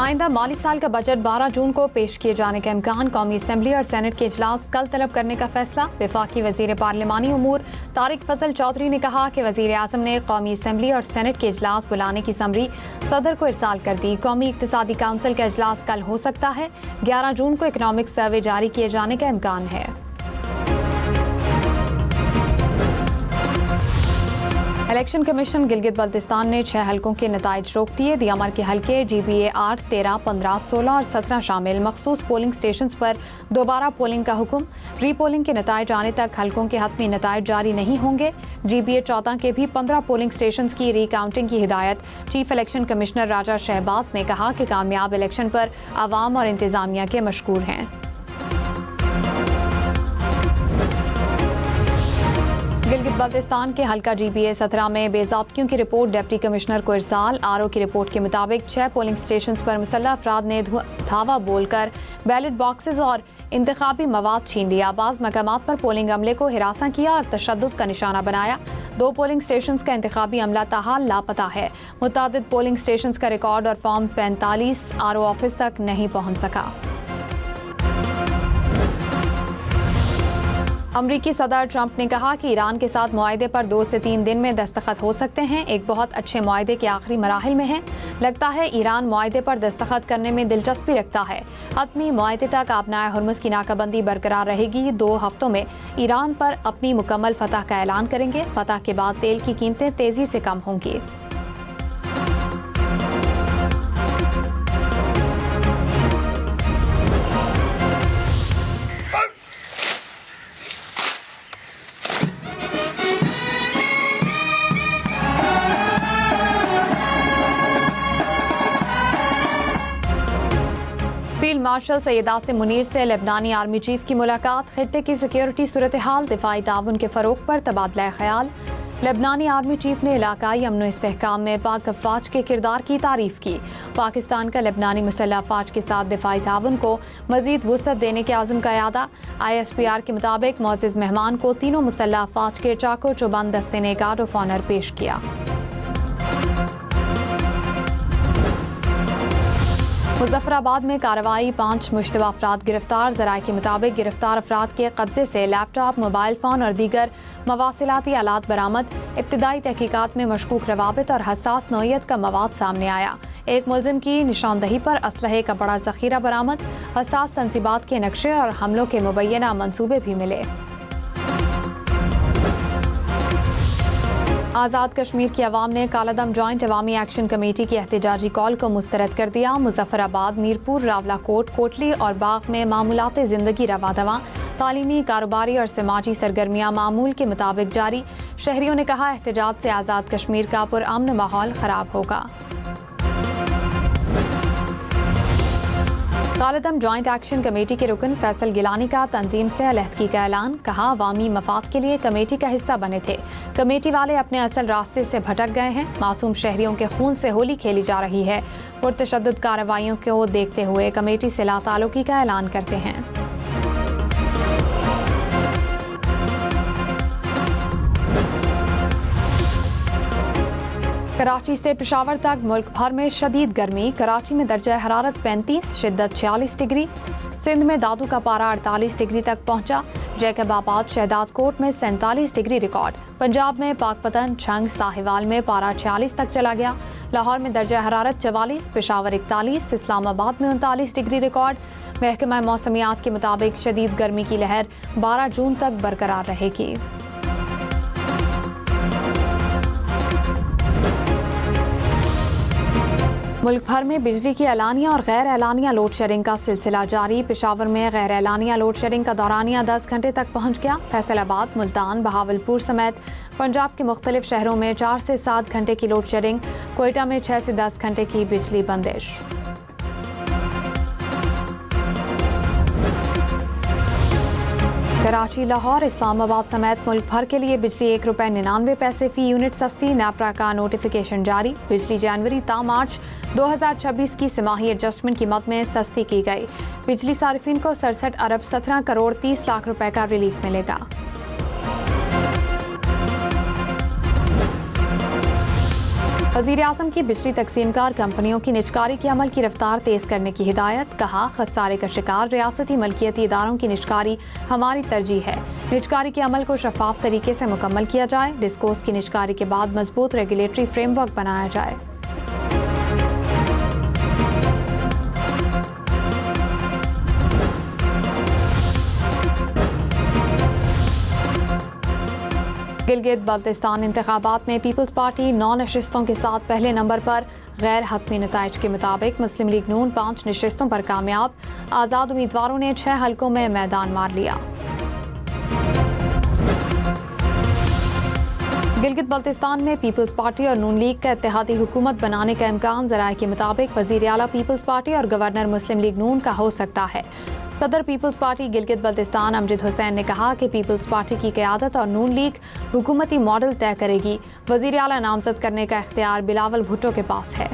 आइंदा माली साल का बजट 12 जून को पेश किए जाने का इम्कान। कौमी असम्बली और सेनेट के इजलास कल तलब करने का फैसला। वफाकी वजीर पार्लिमानी उमूर तारिक फजल चौधरी ने कहा कि वजीर आजम ने कौमी असम्बली और सेनेट के इजलास बुलाने की समरी सदर को इरसाल कर दी। कौमी इक्तिसादी काउंसिल का इजलास कल हो सकता है। 11 जून को इकनॉमिक सर्वे जारी किए जाने का इम्कान है। इलेक्शन कमीशन गिलगित बल्तिस्तान ने 6 हलकों के नताइज रोक दिए। दियामर के हलके GBA 8, 13, 15, 16 और 17 शामिल मखसूस पोलिंग स्टेशन पर दोबारा पोलिंग का हुक्म। री पोलिंग के नताइज आने तक हलकों के हतमी नताइज जारी नहीं होंगे। GBA 14 के भी 15 पोलिंग स्टेशन की री काउंटिंग की हिदायत। चीफ इलेक्शन कमिश्नर राजा शहबाज ने कहा कि कामयाब इलेक्शन पर आवाम और इंतजामिया के मशकूर हैं। गिलगित बल्तिस्तान के हल्का GBA 17 में बेज़ाब्तियों की रिपोर्ट डिप्टी कमिश्नर को इरसाल। RO की रिपोर्ट के मुताबिक 6 पोलिंग स्टेशन पर मुसल्लह अफराद ने धावा बोलकर बैलेट बॉक्सेस और इंतखाबी मवाद छीन लिया। बाज़ मकामात पर पोलिंग अमले को हिरासा किया और तशद्दुद का निशाना बनाया। 2 पोलिंग स्टेशन का इंतखाबी अमला ताहाल लापता है। मुतादिद पोलिंग स्टेशन का रिकॉर्ड और फॉर्म 45 RO ऑफिस तक नहीं पहुँच सका। अमरीकी सदर ट्रंप ने कहा कि ईरान के साथ मुआहदे पर 2 से 3 दिन में दस्तखत हो सकते हैं। एक बहुत अच्छे मुआहदे के आखिरी मराहिल में है। लगता है ईरान मुआहदे पर दस्तखत करने में दिलचस्पी रखता है। हतमी मुआहदे तक आबनाए हुर्मुज़ की नाकाबंदी बरकरार रहेगी। 2 हफ्तों में ईरान पर अपनी मुकम्मल फतह का ऐलान करेंगे। फतह के बाद तेल की कीमतें तेजी से कम होंगी। फील्ड मार्शल सैयद आसिम मुनीर से लेबनानी आर्मी चीफ की मुलाकात। खित्ते की सिक्योरिटी सूरत हाल, दिफाई ताउन के फरोग पर तबादला ख्याल। लेबनानी आर्मी चीफ ने इलाकाई अमन व इस्तेहकाम में पाक अफवाज के किरदार की तारीफ की। पाकिस्तान का लेबनानी मुसल्लह अफवाज के साथ दिफाई ताउन को मजीद वुसअत देने के आज़म का यादा। ISPR के मुताबिक मोअज़्ज़िज़ मेहमान को तीनों मुसल्लह अफवाज के चाको चौबंद दस्ते ने गार्ड ऑफ ऑनर पेश किया। मुजफ्फराबाद में कार्रवाई, 5 मुश्तबा अफराद गिरफ्तार। ज़राए के मुताबिक गिरफ्तार अफराद के कब्जे से लैपटॉप, मोबाइल फ़ोन और दीगर मवासिलाती आलात बरामद। इब्तिदाई तहकीकात में मशकूक रवाबित और हसास नौइयत का मवाद सामने आया। एक मुलजिम की निशानदही पर असलहे का बड़ा ज़ख़ीरा बरामद। हसास तंसीबात के नक्शे और हमलों के मुबैना मंसूबे भी मिले। आज़ाद कश्मीर की अवाम ने कालादम जॉइंट अवामी एक्शन कमेटी की एहतजाजी कॉल को मुस्तरद कर दिया। मुजफ्फराबाद, मीरपुर, रावलाकोट, कोटली और बाग में मामूलात ज़िंदगी रवा दवा। तालीमी, कारोबारी और समाजी सरगर्मियाँ मामूल के मुताबिक जारी। शहरियों ने कहा एहतजाज से आज़ाद कश्मीर का पुरअमन माहौल ख़राब होगा। कालादम जॉइंट एक्शन कमेटी के रुकन फैसल गिलानी का तंजीम से अलहदगी का ऐलान। कहा अवामी मफाद के लिए कमेटी का हिस्सा बने थे। कमेटी वाले अपने असल रास्ते से भटक गए हैं। मासूम शहरियों के खून से होली खेली जा रही है। पुरतशद्दुद कार्रवाइयों को देखते हुए कमेटी से लाताल्लुकी का ऐलान करते हैं। कराची से पेशावर तक मुल्क भर में शदीद गर्मी। कराची में दर्जा हरारत 35, शिद्दत 46 डिग्री। सिंध में दादू का पारा 48 डिग्री तक पहुंचा। जैकबाबाद, शहदादकोट में 47 डिग्री रिकॉर्ड। पंजाब में पाकपतन, छंग, साहिवाल में पारा 46 तक चला गया। लाहौर में दर्जा हरारत 44, पेशावर 41, इस्लामाबाद में 39 डिग्री रिकॉर्ड। महकमा मौसमियात के मुताबिक शदीद गर्मी की लहर 12 जून तक बरकरार रहेगी। मुल्क भर में बिजली की एलानिया और गैर एलानिया लोड शेडिंग का सिलसिला जारी। पेशावर में गैर एलानिया लोड शेडिंग का दौरानिया 10 घंटे तक पहुंच गया। फैसलाबाद, मुल्तान, बहावलपुर समेत पंजाब के मुख्तलिफ शहरों में 4 से 7 घंटे की लोड शेडिंग। कोयटा में 6 से 10 घंटे की बिजली बंदिश। कराची, लाहौर, इस्लामाबाद समेत मुल्क भर के लिए बिजली ₹1.99 फी यूनिट सस्ती। नापरा का नोटिफिकेशन जारी। बिजली जनवरी ता मार्च 2026 की तिमाही एडजस्टमेंट की मद में सस्ती की गई। बिजली सारिफिन को 67 अरब 17 करोड़ 30 लाख रुपए का रिलीफ मिलेगा। वज़ीर आज़म की बिजली तकसीमकार कंपनियों की निजकारी के अमल की रफ्तार तेज़ करने की हिदायत। कहा, खसारे का शिकार रियासती मलकियती इदारों की निजकारी हमारी तरजीह है। निजकारी के अमल को शफाफ तरीके से मुकम्मल किया जाए। डिस्कोस की निजकारी के बाद मजबूत रेगुलेटरी फ्रेमवर्क बनाया जाए। गिलगित बल्तिस्तान इंतखाबात में पीपल्स पार्टी 9 नशिस्तों के साथ पहले नंबर पर। गैर हतमी नताइज के मुताबिक मुस्लिम लीग नून 5 नशिस्तों पर कामयाब। आज़ाद उम्मीदवारों ने 6 हलकों में मैदान मार लिया। गिलगित बल्तिस्तान में पीपल्स पार्टी और नून लीग का इत्तेहादी हुकूमत बनाने का इम्कान। ज़राए के मुताबिक वज़ीर आला पीपल्स पार्टी और गवर्नर मुस्लिम लीग नून का हो सकता है। सदर पीपल्स पार्टी गिलगित बल्तिस्तान अमजद हुसैन ने कहा कि पीपल्स पार्टी की क़यादत और नून लीग हुकूमती मॉडल तय करेगी। वज़ीर आला नामजद करने का इख्तियार बिलावल भुट्टो के पास है।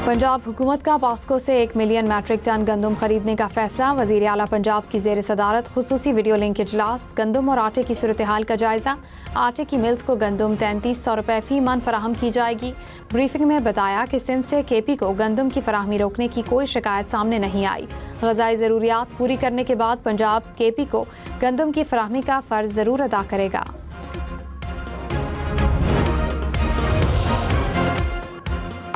पंजाब हुकूमत का पास्को से 1 मिलियन मैट्रिक टन गंदम खरीदने का फैसला। वज़ीर आला पंजाब की ज़ेर सदारत खुसूसी वीडियो लिंक इजलास। गंदम और आटे की सूरत हाल का जायजा। आटे की मिल्स को गंदम 3300 रुपये फी मन फराहम की जाएगी। ब्रीफिंग में बताया कि सिंध से केपी को गंदम की फराहमी रोकने की कोई शिकायत सामने नहीं आई। ग़ज़ाई ज़रूरियात पूरी करने के बाद पंजाब केपी को गंदम की फराहमी का फ़र्ज ज़रूर अदा करेगा।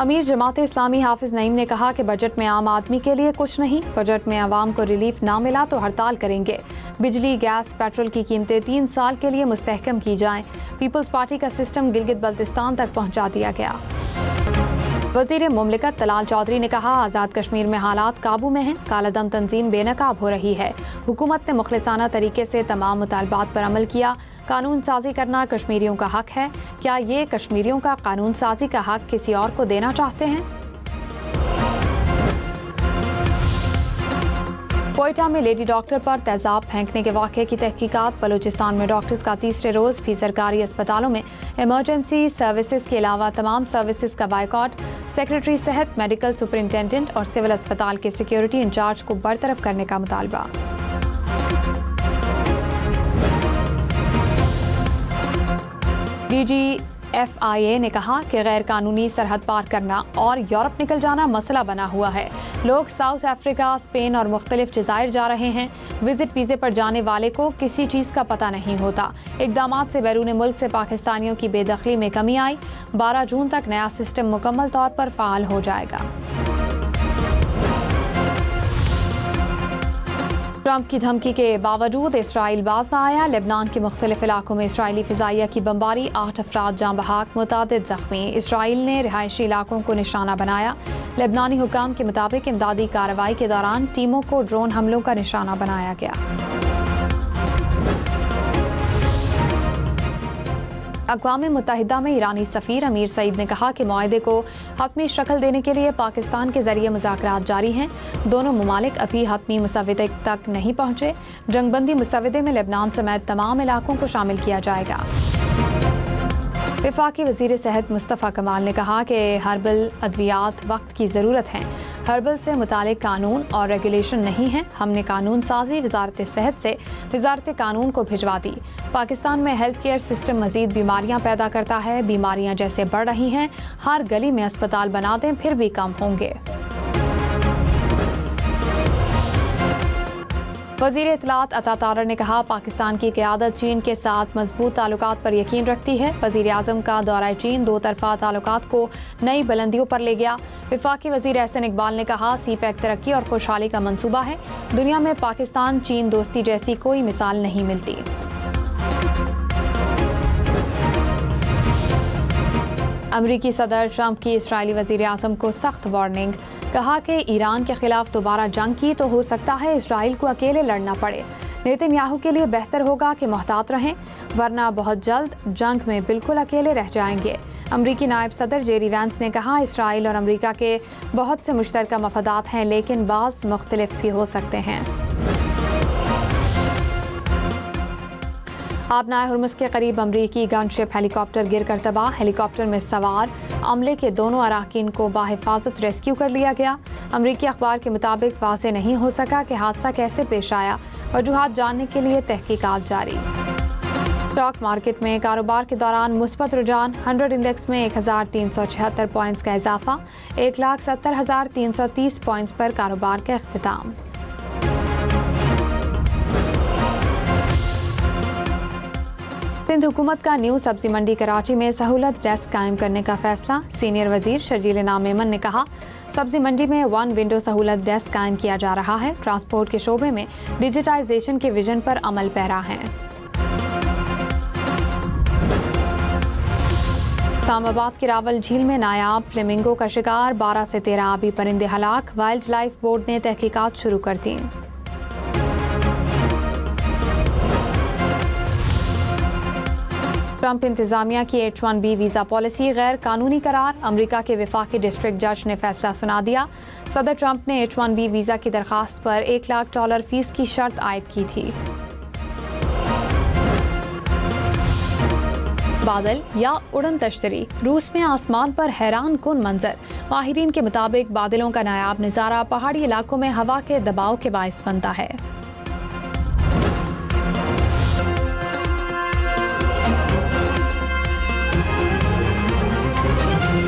अमीर जमात इस्लामी हाफिज नईम ने कहा कि बजट में आम आदमी के लिए कुछ नहीं। बजट में आवाम को रिलीफ ना मिला तो हड़ताल करेंगे। बिजली, गैस, पेट्रोल की कीमतें 3 साल के लिए मुस्तहकम की जाएं। पीपल्स पार्टी का सिस्टम गिलगित बल्तिस्तान तक पहुंचा दिया गया। वज़ीर मुमलिकत तलाल चौधरी ने कहा, आज़ाद कश्मीर में हालात काबू में हैं। कालादम तंजीम बेनकाब हो रही है। हुकूमत ने मुखलिसाना तरीके से तमाम मुतालबात पर अमल किया। कानून साजी करना कश्मीरियों का हक है। क्या ये कश्मीरियों का कानून साजी का हक किसी और को देना चाहते हैं? कोयटा में लेडी डॉक्टर पर तेजाब फेंकने के वाक़े की तहकीकात। बलूचिस्तान में डॉक्टर्स का तीसरे रोज़ भी सरकारी अस्पतालों में इमरजेंसी सर्विसेज के अलावा तमाम सर्विसेज का बायकॉट। सेक्रेटरी सेहत, मेडिकल सुपरिंटेंडेंट और सिविल अस्पताल के सिक्योरिटी इंचार्ज को बरतरफ करने का मुतालबा। DGFIA ने कहा कि गैर कानूनी सरहद पार करना और यूरोप निकल जाना मसला बना हुआ है। लोग साउथ अफ्रीका, स्पेन और मुख्तलिफ जज़ायर जा रहे हैं। विजिट वीज़े पर जाने वाले को किसी चीज़ का पता नहीं होता। इक़दामात से बैरून मुल्क से पाकिस्तानियों की बेदखली में कमी आई। 12 जून तक नया सिस्टम मुकम्मल तौर पर फ़ाल हो जाएगा। ट्रंप की धमकी के बावजूद इसराइल बाज न आया। लेबनान के मुख्तलिफ इलाकों में इसराइली फ़िज़ाइया की बमबारी, 8 अफराद जाँ बहक, मुतादिद ज़ख्मी। इसराइल ने रिहायशी इलाकों को निशाना बनाया। लेबनानी हुकाम के मुताबिक इमदादी कार्रवाई के दौरान टीमों को ड्रोन हमलों का निशाना बनाया गया। अक़वाम मुत्तहिदा में ईरानी सफ़ीर अमीर सईद ने कहा कि मुआहदे को हतमी शक्ल देने के लिए पाकिस्तान के ज़रिए मुज़ाकरात जारी हैं। दोनों ममालिक अभी हतमी मुसव्वदे तक नहीं पहुँचे। जंगबंदी मुसव्वदे में लेबनान समेत तमाम इलाकों को शामिल किया जाएगा। वफाकी वज़ीर सेहत मुस्तफ़ा कमाल ने कहा कि हर्बल अद्वियात वक्त की ज़रूरत है। हर्बल से मुतालिक कानून और रेगुलेशन नहीं है। हमने कानून साजी वजारत सेहत से वजारत कानून को भिजवा दी। पाकिस्तान में हेल्थ केयर सिस्टम मजीद बीमारियां पैदा करता है। बीमारियां जैसे बढ़ रही हैं, हर गली में अस्पताल बना दें फिर भी कम होंगे। वज़ीर इत्तलात अता तारर ने कहा, पाकिस्तान की क़यादत चीन के साथ मजबूत ताल्लुकात पर यकीन रखती है। वज़ीर आज़म का दौरा चीन 2 तरफ़ा ताल्लुकात को नई बुलंदियों पर ले गया। वफाकी वज़ीर एहसन इकबाल ने कहा, CPEC तरक्की और खुशहाली का मंसूबा है। दुनिया में पाकिस्तान चीन दोस्ती जैसी कोई मिसाल नहीं मिलती। अमरीकी सदर ट्रंप की इसराइली वज़ीर आज़म को सख्त वार्निंग। कहा कि ईरान के खिलाफ दोबारा जंग की तो हो सकता है इसराइल को अकेले लड़ना पड़े। नेतन्याहू के लिए बेहतर होगा कि मोहतात रहें, वरना बहुत जल्द जंग में बिल्कुल अकेले रह जाएंगे। अमरीकी नायब सदर जेरी वैंस ने कहा, इसराइल और अमरीका के बहुत से मुश्तरका मफादात हैं, लेकिन बाज़ मुख्तलिफ भी हो सकते हैं। आबनाए हुर्मुज़ के करीब अमरीकी गनशिप हेलीकॉप्टर गिरकर तबाह। हेलीकॉप्टर में सवार अमले के दोनों अराकीन को बाहिफाजत रेस्क्यू कर लिया गया। अमरीकी अखबार के मुताबिक वाज़ेह नहीं हो सका कि हादसा कैसे पेश आया। वजूहात जानने के लिए तहकीकात जारी। स्टॉक मार्केट में कारोबार के दौरान मुस्बत रुझान, 100 इंडेक्स में 1376 पॉइंट्स का इजाफा, 1,70,330 पॉइंट्स पर कारोबार का इख्तिताम। सिंध हुकूमत का न्यू सब्जी मंडी कराची में सहूलत डेस्क कायम करने का फैसला। सीनियर वजीर शर्जील इनाम मेमन ने कहा, सब्जी मंडी में 1 विंडो सहूलत डेस्क कायम किया जा रहा है। ट्रांसपोर्ट के शोबे में डिजिटाइजेशन के विजन पर अमल पैरा है। इस्लामाबाद की रावल झील में नायाब फ्लेमिंगो का शिकार, 12 से 13 आबी परिंदे हलाक। वाइल्ड लाइफ बोर्ड ने तहकीकात शुरू कर दी। ट्रंप इंतजामिया की H-1B वीज़ा पॉलिसी गैर कानूनी करार, अमेरिका के वफाकी डिस्ट्रिक्ट जज ने फैसला सुना दिया। सदर ट्रंप ने H-1B वीज़ा की दरखास्त पर $1 लाख फीस की शर्त आयद की थी। बादल या उड़न तश्तरी, रूस में आसमान पर हैरान कुन मंजर। माहिरीन के मुताबिक बादलों का नायाब नज़ारा पहाड़ी इलाकों में हवा के दबाव के बायस बनता है।